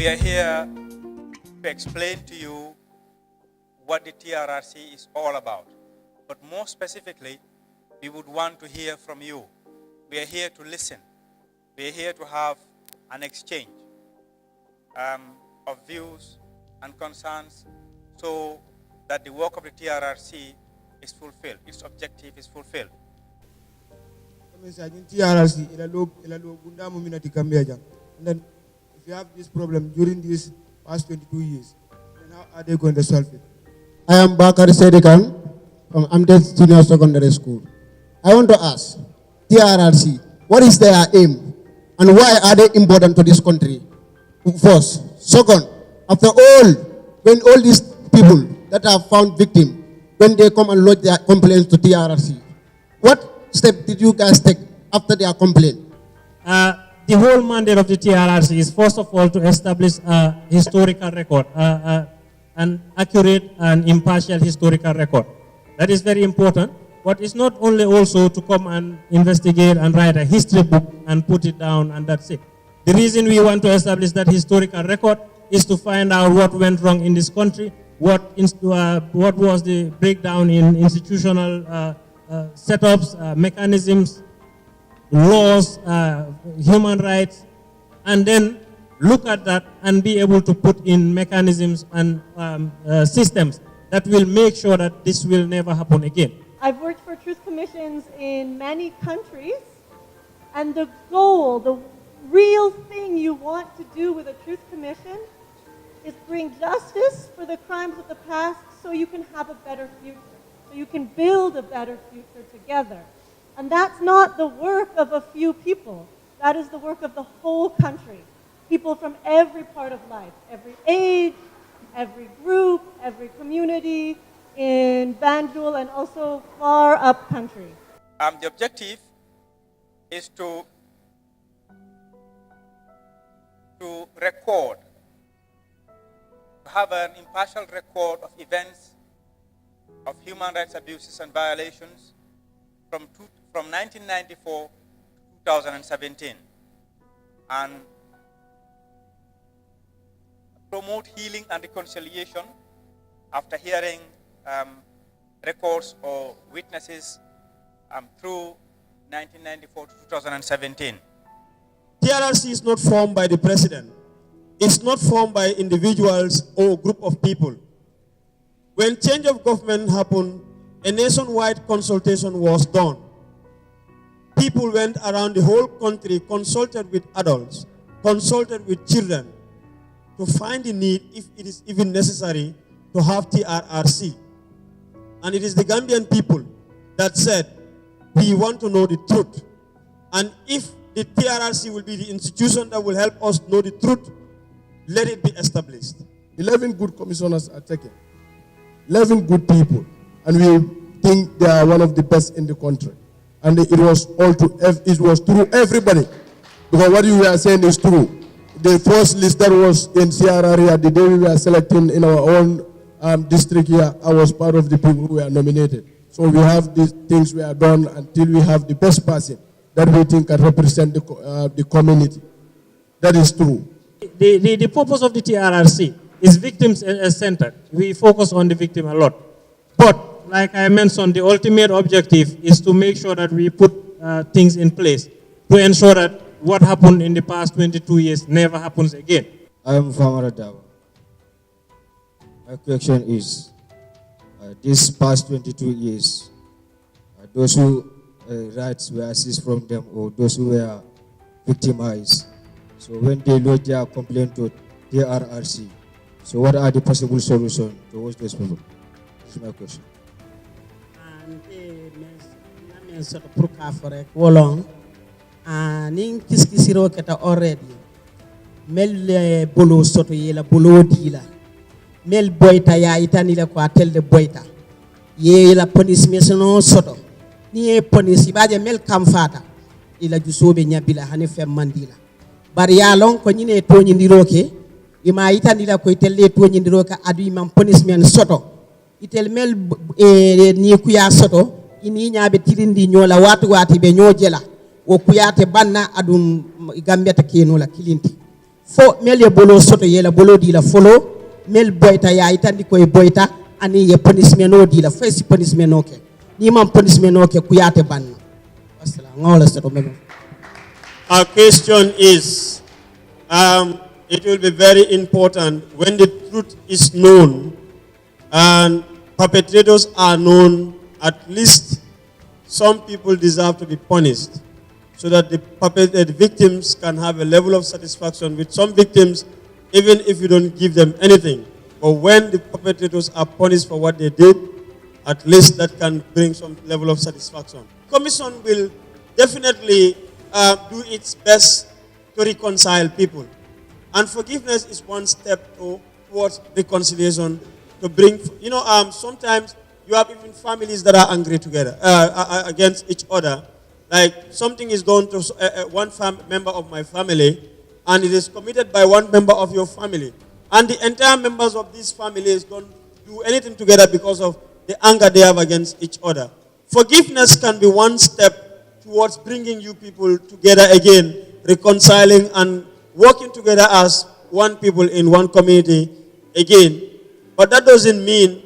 We are here to explain to you what the TRRC is all about. But more specifically, we would want to hear from you. We are here to listen. We are here to have an exchange of views and concerns so that the work of the TRRC is fulfilled, its objective is fulfilled. TRRC, and then if you have this problem during these past 22 years, then how are they going to solve it? I am Bakari Sedekan from Amdet Senior Secondary School. I want to ask TRRC, what is their aim and why are they important to this country? First. Second, after all, when all these people that are found victim, when they come and lodge their complaints to TRRC, what step did you guys take after their complaint? The whole mandate of the TRRC is first of all to establish a historical record, an accurate and impartial historical record. That is very important. But it's not only also to come and investigate and write a history book and put it down and that's it. The reason we want to establish that historical record is to find out what went wrong in this country, what was the breakdown in institutional setups, mechanisms, laws, human rights, and then look at that and be able to put in mechanisms and systems that will make sure that this will never happen again. I've worked for truth commissions in many countries, and the goal, the real thing you want to do with a truth commission is bring justice for the crimes of the past so you can have a better future, so you can build a better future together. And that's not the work of a few people. That is the work of the whole country. People from every part of life, every age, every group, every community, in Banjul and also far up country. The objective is to record, to have an impartial record of events of human rights abuses and violations from 1994 to 2017, and promote healing and reconciliation after hearing records or witnesses through 1994 to 2017. TRRC is not formed by the president. It's not formed by individuals or group of people. When change of government happened, a nationwide consultation was done. People went around the whole country, consulted with adults, consulted with children to find the need, if it is even necessary, to have TRRC. And it is the Gambian people that said, we want to know the truth. And if the TRRC will be the institution that will help us know the truth, let it be established. 11 good commissioners are taken. 11 good people. And we think they are one of the best in the country. And it was through everybody. Because what you were saying is true. The first list that was in CRR the day we were selecting in our own district here, I was part of the people who were nominated. So we have these things we are done until we have the best person that we think can represent the community. That is true. The purpose of the TRRC is victim-centered. We focus on the victim a lot. But, like I mentioned, the ultimate objective is to make sure that we put things in place to ensure that what happened in the past 22 years never happens again. I am Famara Dawa. My question is, this past 22 years, those who rights were seized from them or those who were victimized, so when they lodge their complaint to TRRC, so what are the possible solutions towards those people? This is my question. Ning kiskisiro keta already mel bolo soto yela bolo dila mel boyta ya itani le ko atelde boyta ye la police mesono soto ni e police baje mel kam fata ila jusobe nyabila hani fem mandila bari ya lon ko nyine toñi ndiroke ima itani la ko itelle toñi ndiroke adu imam police men soto itel mel ni kuya soto ini nyaabe tirindi nyola watu be nyojela wo kuyate banna adum Gambia ta keno la kilinti fo mel ye bolo soto ye la bolo di la follow mel boyta ya itandi ko e boyta ani ye punishment no di la first punishment no ke ni man punishment no ke kuyate ban assalamu ngawla soto mel. Our question is, it will be very important when the truth is known and perpetrators are known, at least some people deserve to be punished so that the victims can have a level of satisfaction. With some victims, even if you don't give them anything, but when the perpetrators are punished for what they did, at least that can bring some level of satisfaction. Commission will definitely do its best to reconcile people. And forgiveness is one step towards reconciliation, to bring, sometimes you have even families that are angry together, against each other. Like something is done to one member of my family, and it is committed by one member of your family. And the entire members of these families don't do anything together because of the anger they have against each other. Forgiveness can be one step towards bringing you people together again, reconciling and working together as one people in one community again. But that doesn't mean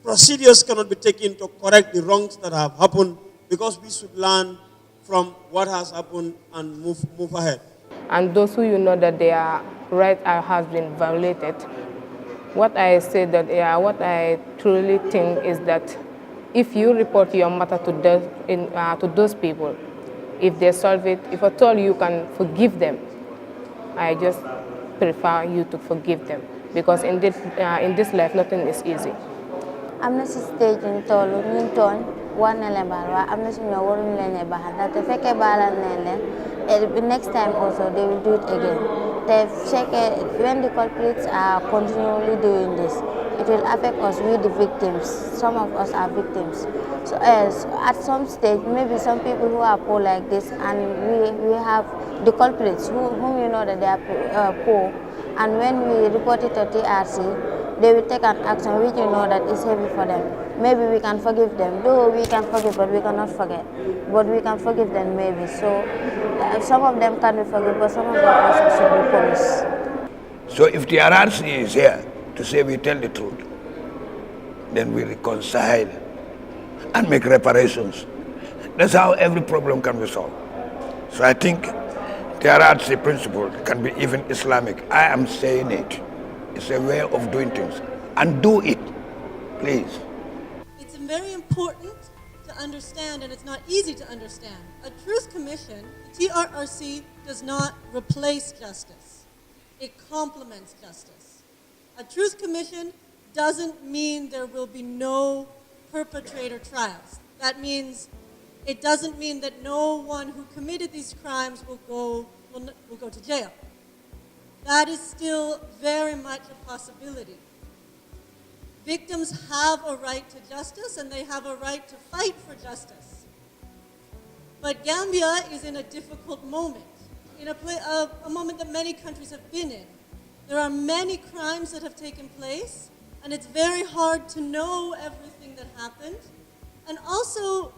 procedures cannot be taken to correct the wrongs that have happened, because we should learn from what has happened and move ahead. And those who that their right has been violated, what I say that what I truly think is that if you report your matter to those people, if they solve it, if at all you can forgive them, I just prefer you to forgive them, because in this life nothing is easy. I'm not staging tolu Newton one eleven. I'm not sure what I'm learning about that. If I can balance, next time also they will do it again. They check when the culprits are continually doing this, it will affect us. We the victims. Some of us are victims. So at some stage, maybe some people who are poor like this, and we have the culprits whom you know that they are poor, and when we report it to TRRC, they will take an action which you know that is heavy for them. Maybe we can forgive them. Though we can forgive, but we cannot forget. But we can forgive them maybe. So some of them can be forgiven, but some of them also should be punished. So if the TRRC is here to say we tell the truth, then we reconcile and make reparations. That's how every problem can be solved. So I think the TRRC principle can be even Islamic. I am saying it. It's a way of doing things. And do it, please. It's very important to understand, and it's not easy to understand. A truth commission, the TRRC, does not replace justice. It complements justice. A truth commission doesn't mean there will be no perpetrator trials. That means it doesn't mean that no one who committed these crimes will go to jail. That is still very much a possibility. Victims have a right to justice, and they have a right to fight for justice. But Gambia is in a difficult moment, in a moment that many countries have been in. There are many crimes that have taken place, and it's very hard to know everything that happened. And also,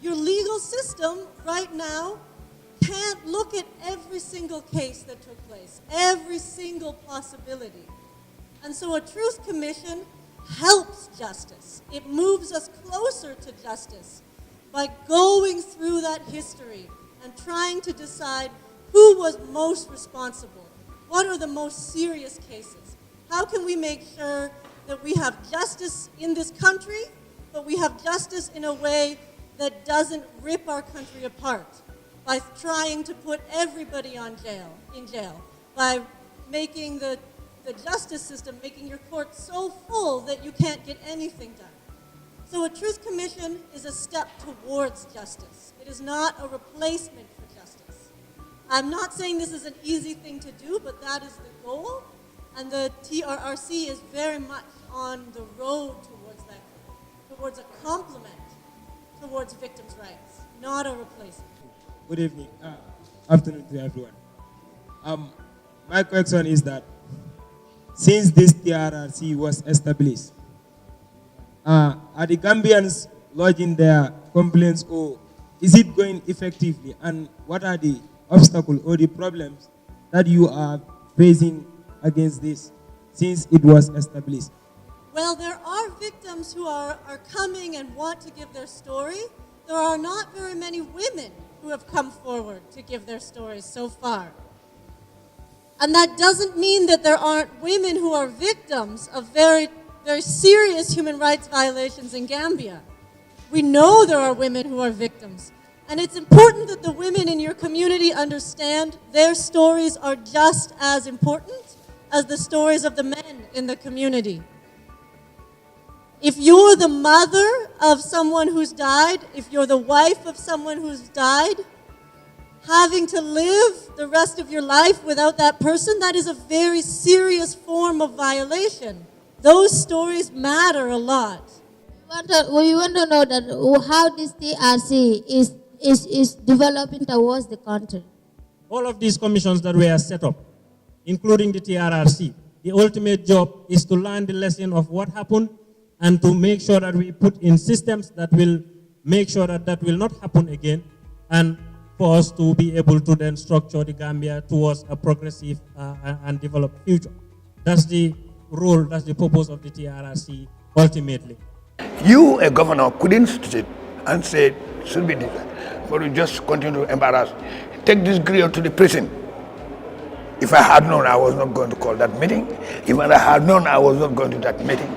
your legal system right now can't look at every single case that took place, every single possibility. And so a truth commission helps justice. It moves us closer to justice by going through that history and trying to decide who was most responsible. What are the most serious cases? How can we make sure that we have justice in this country, but we have justice in a way that doesn't rip our country apart, by trying to put everybody in jail, by making the justice system, making your court so full that you can't get anything done. So a truth commission is a step towards justice. It is not a replacement for justice. I'm not saying this is an easy thing to do, but that is the goal, and the TRRC is very much on the road towards that, towards a complement towards victims' rights, not a replacement. Good evening, afternoon to everyone. My question is that since this TRRC was established, are the Gambians lodging their complaints, or is it going effectively? And what are the obstacles or the problems that you are facing against this since it was established? Well, there are victims who are coming and want to give their story. There are not very many women who have come forward to give their stories so far. And that doesn't mean that there aren't women who are victims of very, very serious human rights violations in Gambia. We know there are women who are victims. And it's important that the women in your community understand their stories are just as important as the stories of the men in the community. If you're the mother of someone who's died, if you're the wife of someone who's died, having to live the rest of your life without that person, that is a very serious form of violation. Those stories matter a lot. We want to know that how this TRC is developing towards the country. All of these commissions that were set up, including the TRRC, the ultimate job is to learn the lesson of what happened and to make sure that we put in systems that will make sure that that will not happen again, and for us to be able to then structure the Gambia towards a progressive and developed future. That's the role, that's the purpose of the TRRC ultimately. You, a governor, couldn't sit and say, should be this, but you just continue to embarrass. Take this griot to the prison. If I had known, I was not going to call that meeting. Even I had known, I was not going to that meeting.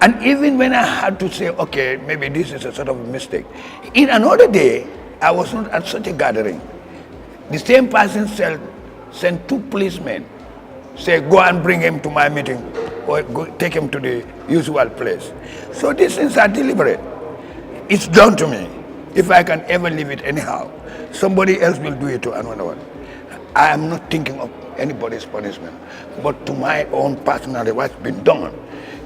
And even when I had to say, okay, maybe this is a sort of mistake, in another day, I was not at such a gathering. The same person sent 2 policemen, say, go and bring him to my meeting, or go, take him to the usual place. So these things are deliberate. It's done to me. If I can ever leave it anyhow, somebody else will do it to another one. I am not thinking of anybody's punishment, but to my own personally, what's been done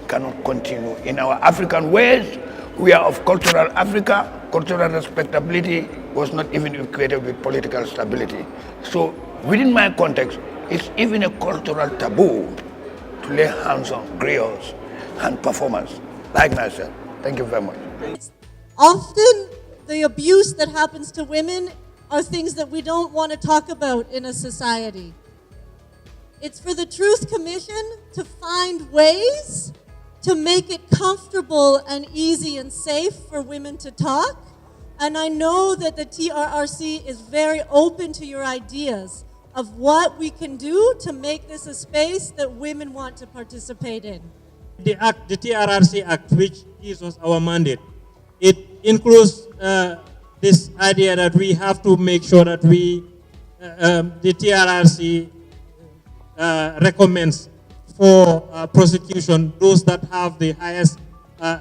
cannot continue. In our African ways, we are of cultural Africa. Cultural respectability was not even equated with political stability. So within my context, it's even a cultural taboo to lay hands on griots and performers like myself. Thank you very much. Often the abuse that happens to women are things that we don't want to talk about in a society. It's for the Truth Commission to find ways to make it comfortable and easy and safe for women to talk. And I know that the TRRC is very open to your ideas of what we can do to make this a space that women want to participate in. The Act, the TRRC Act, which gives us our mandate, it includes this idea that we have to make sure that we, the TRRC recommends for prosecution those that have the highest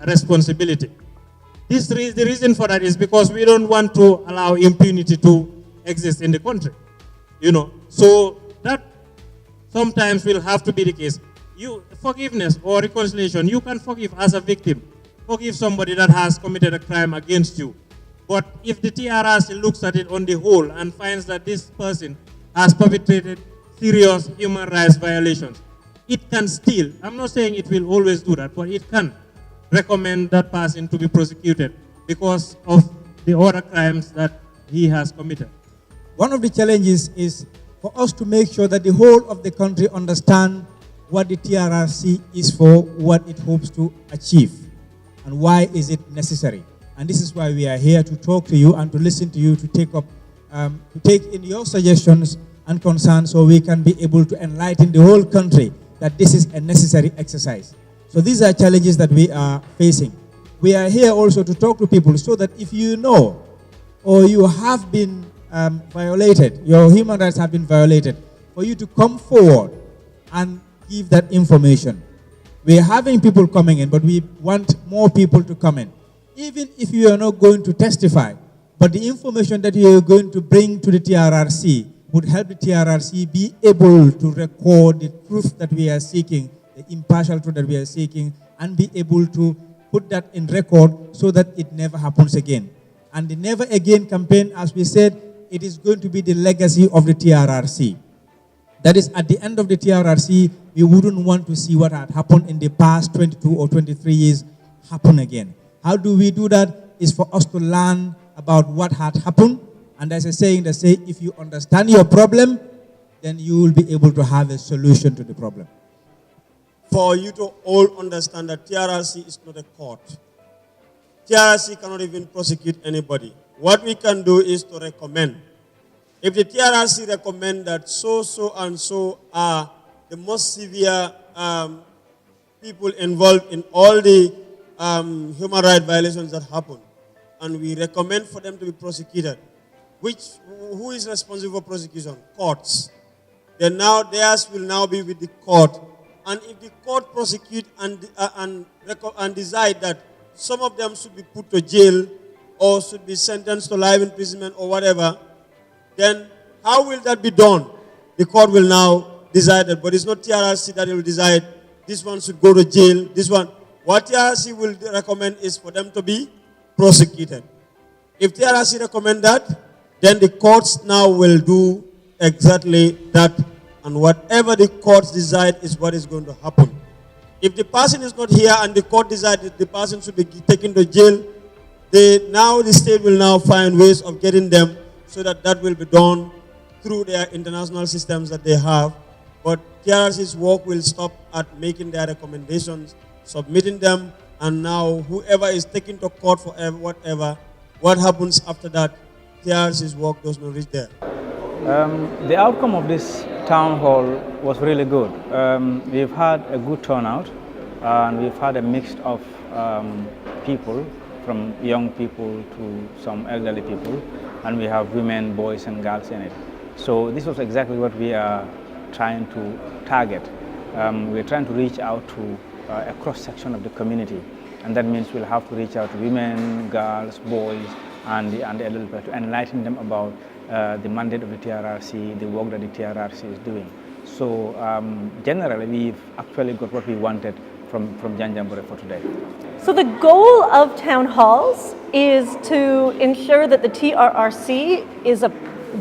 responsibility. The reason for that is because we don't want to allow impunity to exist in the country. You know, so that sometimes will have to be the case. Forgiveness or reconciliation, you can forgive as a victim. Forgive somebody that has committed a crime against you. But if the TRRC looks at it on the whole and finds that this person has perpetrated serious human rights violations, it can still, I'm not saying it will always do that, but it can recommend that person to be prosecuted because of the other crimes that he has committed. One of the challenges is for us to make sure that the whole of the country understand what the TRRC is for, what it hopes to achieve, and why is it necessary. And this is why we are here to talk to you and to listen to you, to take in your suggestions and concerns so we can be able to enlighten the whole country that this is a necessary exercise. So these are challenges that we are facing. We are here also to talk to people so that if you know or you have been violated, your human rights have been violated, for you to come forward and give that information. We are having people coming in, but we want more people to come in. Even if you are not going to testify, but the information that you are going to bring to the TRRC would help the TRRC be able to record the truth that we are seeking, the impartial truth that we are seeking, and be able to put that in record so that it never happens again. And the Never Again campaign, as we said, it is going to be the legacy of the TRRC. That is, at the end of the TRRC, we wouldn't want to see what had happened in the past 22 or 23 years happen again. How do we do that? Is for us to learn about what had happened. And there's a saying that says, if you understand your problem, then you will be able to have a solution to the problem. For you to all understand that TRRC is not a court. TRRC cannot even prosecute anybody. What we can do is to recommend. If the TRRC recommend that so and so are the most severe people involved in all the human rights violations that happen, and we recommend for them to be prosecuted, who is responsible for prosecution? Courts. Then now theirs will now be with the court. And if the court prosecute and decide that some of them should be put to jail or should be sentenced to life imprisonment or whatever, then how will that be done? The court will now decide that, but it's not TRRC that will decide this one should go to jail, this one. What TRRC will recommend is for them to be prosecuted. If TRRC recommend that, then the courts now will do exactly that, and whatever the courts decide is what is going to happen. If the person is not here and the court decides that the person should be taken to jail, now the state will now find ways of getting them so that that will be done through their international systems that they have. But TRRC's work will stop at making their recommendations, submitting them, and now whoever is taken to court for whatever, what happens after that, TRRC's work does not reach there. The outcome of this town hall was really good. We've had a good turnout, and we've had a mix of people, from young people to some elderly people, and we have women, boys and girls in it. So this was exactly what we are trying to target. We're trying to reach out to a cross-section of the community, and that means we'll have to reach out to women, girls, boys, and the elderly people to enlighten them about the mandate of the TRRC, the work that the TRRC is doing. So generally, we've actually got what we wanted from Janjanbureh for today. So the goal of town halls is to ensure that the TRRC is a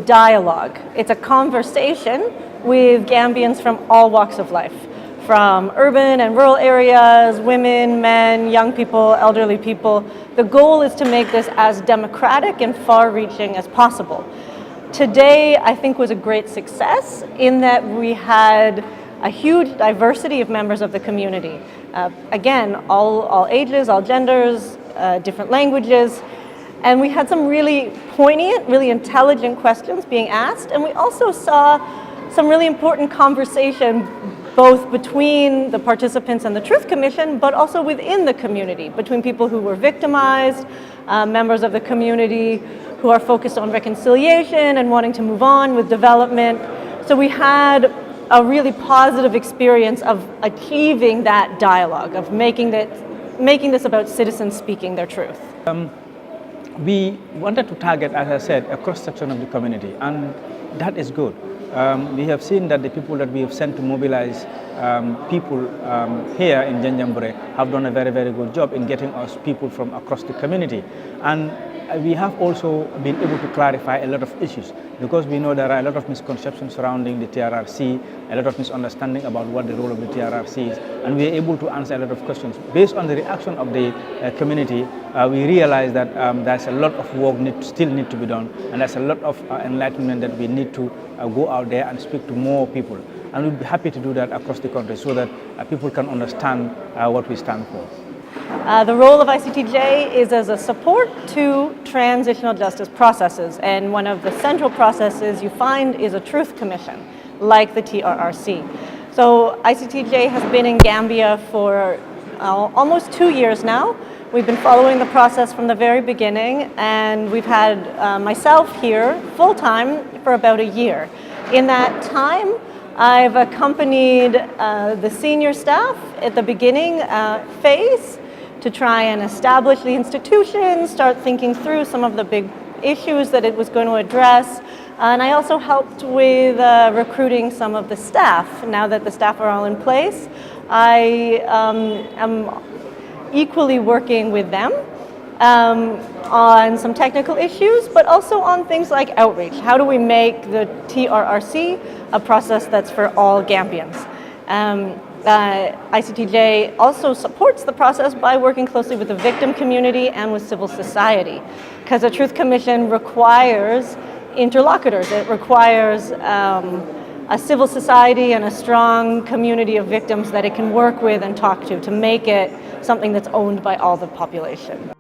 dialogue. It's a conversation with Gambians from all walks of life, from urban and rural areas, women, men, young people, elderly people. The goal is to make this as democratic and far-reaching as possible. Today, I think, was a great success in that we had a huge diversity of members of the community. Again, all ages, all genders, different languages. And we had some really poignant, really intelligent questions being asked. And we also saw some really important conversation both between the participants and the Truth Commission, but also within the community, between people who were victimized, members of the community who are focused on reconciliation and wanting to move on with development. So we had a really positive experience of achieving that dialogue, of making this about citizens speaking their truth. We wanted to target, as I said, a cross-section of the community, and that is good. We have seen that the people that we have sent to mobilize people here in Janjanbureh have done a very, very good job in getting us people from across the community. And we have also been able to clarify a lot of issues, because we know there are a lot of misconceptions surrounding the TRRC, a lot of misunderstanding about what the role of the TRRC is, and we are able to answer a lot of questions. Based on the reaction of the community, we realize that there's a lot of work still need to be done, and there's a lot of enlightenment that we need to go out there and speak to more people. And we'll be happy to do that across the country so that people can understand what we stand for. The role of ICTJ is as a support to transitional justice processes, and one of the central processes you find is a truth commission, like the TRRC. So ICTJ has been in Gambia for almost 2 years now. We've been following the process from the very beginning, and we've had myself here full-time for about a year. In that time, I've accompanied the senior staff at the beginning phase to try and establish the institution, start thinking through some of the big issues that it was going to address. And I also helped with recruiting some of the staff. Now that the staff are all in place, I am equally working with them on some technical issues, but also on things like outreach. How do we make the TRRC a process that's for all Gambians? ICTJ also supports the process by working closely with the victim community and with civil society, because a Truth Commission requires interlocutors. It requires a civil society and a strong community of victims that it can work with and talk to make it something that's owned by all the population.